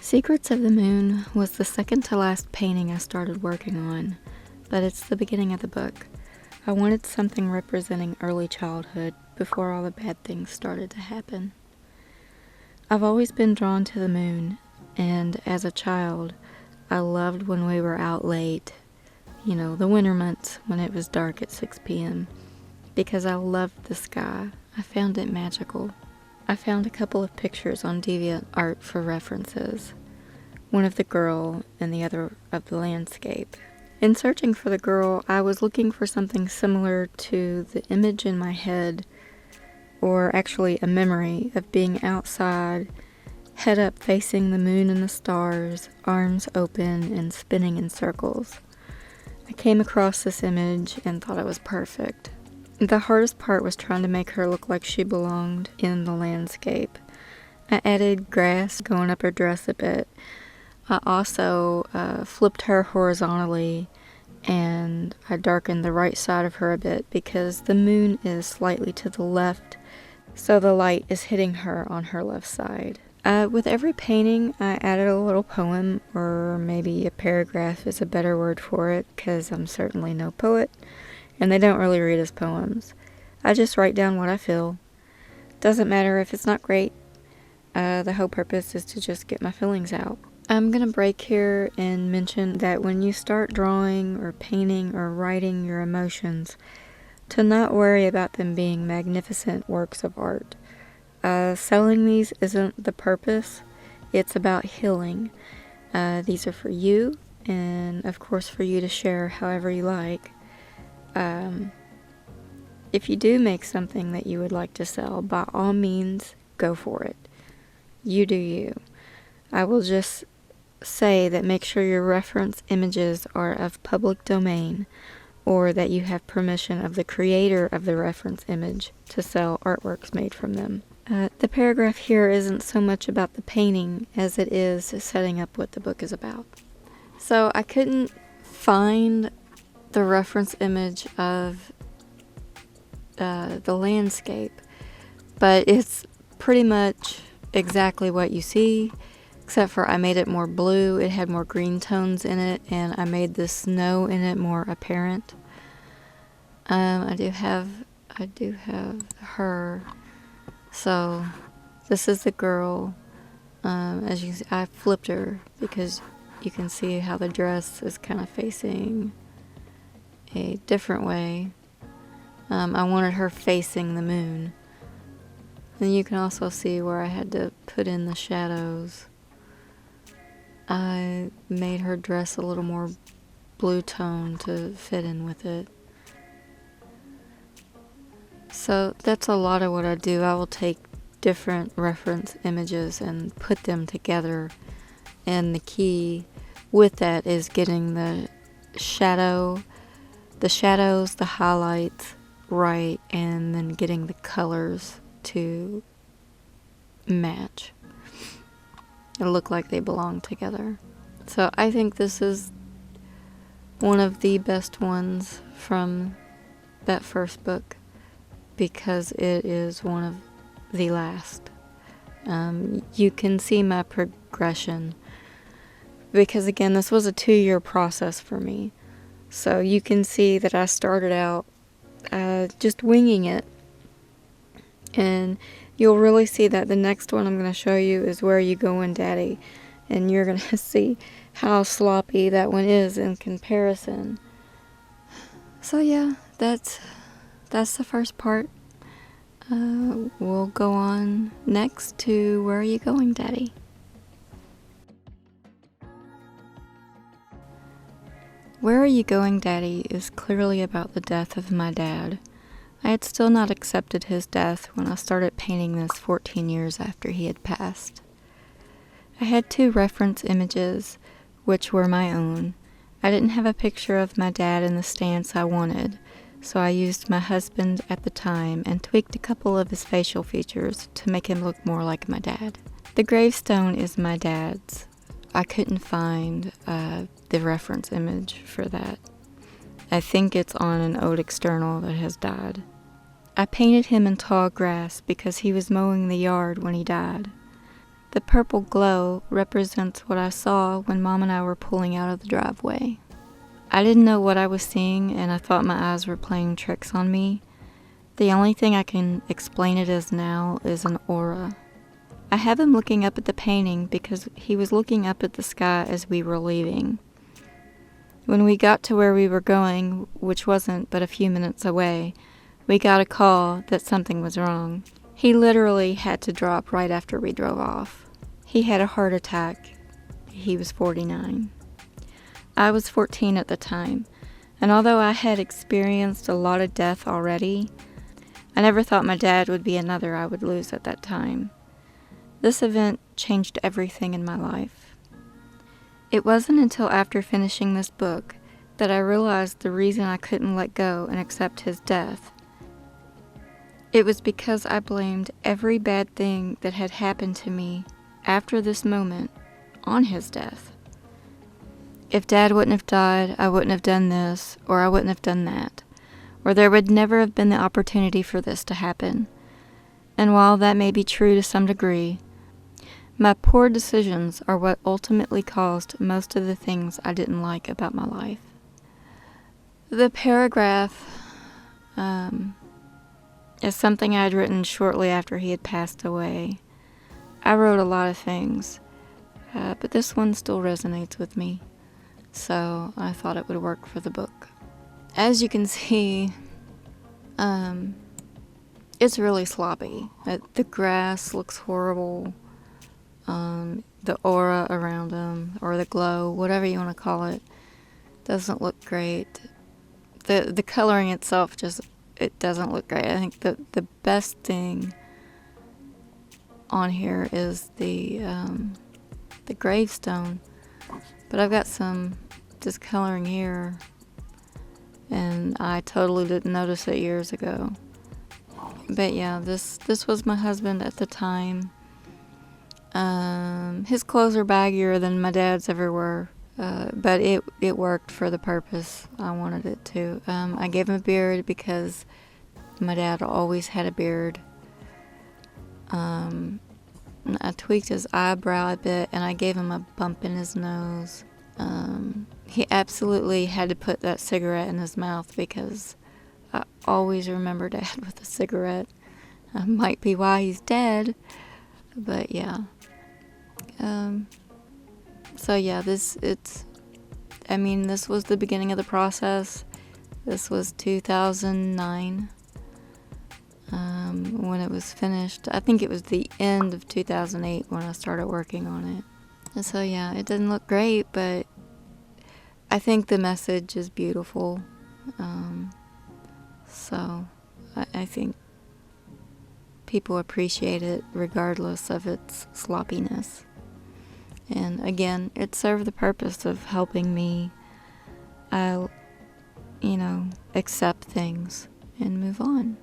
Secrets of the Moon was the second to last painting I started working on, but it's the beginning of the book. I wanted something representing early childhood before all the bad things started to happen. I've always been drawn to the moon, and as a child, I loved when we were out late, the winter months when it was dark at 6 p.m., because I loved the sky. I found it magical. I found a couple of pictures on DeviantArt for references, one of the girl and the other of the landscape. In searching for the girl, I was looking for something similar to the image in my head, or actually a memory of being outside, head up facing the moon and the stars, arms open and spinning in circles. I came across this image and thought it was perfect. The hardest part was trying to make her look like she belonged in the landscape. I added grass going up her dress a bit. I also flipped her horizontally, and I darkened the right side of her a bit because the moon is slightly to the left, so the light is hitting her on her left side. With every painting, I added a little poem, or maybe a paragraph is a better word for it, because I'm certainly no poet. And they don't really read as poems. I just write down what I feel. Doesn't matter if it's not great. The whole purpose is to just get my feelings out. I'm gonna break here and mention that when you start drawing or painting or writing your emotions, to not worry about them being magnificent works of art. Selling these isn't the purpose. It's about healing. These are for you, and of course for you to share however you like. If you do make something that you would like to sell, by all means, go for it. You do you. I will just say that make sure your reference images are of public domain, or that you have permission of the creator of the reference image to sell artworks made from them. The paragraph here isn't so much about the painting as it is setting up what the book is about. So I couldn't find the reference image of the landscape, but it's pretty much exactly what you see, except for I made it more blue. It had more green tones in it, and I made the snow in it more apparent. I do have her. So this is the girl. As you can see, I flipped her because you can see how the dress is kind of facing a different way. I wanted her facing the moon. And you can also see where I had to put in the shadows. I made her dress a little more blue tone to fit in with it. So that's a lot of what I do. I will take different reference images and put them together. And the key with that is getting the shadows, the highlights right, and then getting the colors to match and look like they belong together. So I think this is one of the best ones from that first book because it is one of the last. You can see my progression because again, this was a 2-year process for me. So you can see that I started out just winging it. And you'll really see that the next one I'm going to show you is Where Are You Going, Daddy? And you're going to see how sloppy that one is in comparison. So yeah, that's the first part. We'll go on next to Where Are You Going, Daddy? Where Are You Going, Daddy is clearly about the death of my dad. I had still not accepted his death when I started painting this 14 years after he had passed. I had 2 reference images, which were my own. I didn't have a picture of my dad in the stance I wanted, so I used my husband at the time and tweaked a couple of his facial features to make him look more like my dad. The gravestone is my dad's. I couldn't find the reference image for that. I think it's on an old external that has died. I painted him in tall grass because he was mowing the yard when he died. The purple glow represents what I saw when Mom and I were pulling out of the driveway. I didn't know what I was seeing, and I thought my eyes were playing tricks on me. The only thing I can explain it as now is an aura. I have him looking up at the painting because he was looking up at the sky as we were leaving. When we got to where we were going, which wasn't but a few minutes away, we got a call that something was wrong. He literally had to drop right after we drove off. He had a heart attack. He was 49. I was 14 at the time, and although I had experienced a lot of death already, I never thought my dad would be another I would lose at that time. This event changed everything in my life. It wasn't until after finishing this book that I realized the reason I couldn't let go and accept his death. It was because I blamed every bad thing that had happened to me after this moment on his death. If Dad wouldn't have died, I wouldn't have done this, or I wouldn't have done that, or there would never have been the opportunity for this to happen. And while that may be true to some degree, my poor decisions are what ultimately caused most of the things I didn't like about my life. The paragraph is something I had written shortly after he had passed away. I wrote a lot of things, but this one still resonates with me, so I thought it would work for the book. As you can see, it's really sloppy. The grass looks horrible. The aura around him, or the glow, whatever you want to call it, doesn't look great. The coloring itself it doesn't look great. I think the best thing on here is the gravestone, but I've got some discoloring here, and I totally didn't notice it years ago. But yeah, this was my husband at the time. His clothes are baggier than my dad's ever were, but it worked for the purpose I wanted it to. I gave him a beard because my dad always had a beard. I tweaked his eyebrow a bit, and I gave him a bump in his nose. He absolutely had to put that cigarette in his mouth because I always remember Dad with a cigarette. Might be why he's dead, but yeah. So yeah, this was the beginning of the process. This was 2009, when it was finished. I think it was the end of 2008 when I started working on it. And so yeah, it didn't look great, but I think the message is beautiful. So I think people appreciate it regardless of its sloppiness. And again, it served the purpose of helping me, accept things and move on.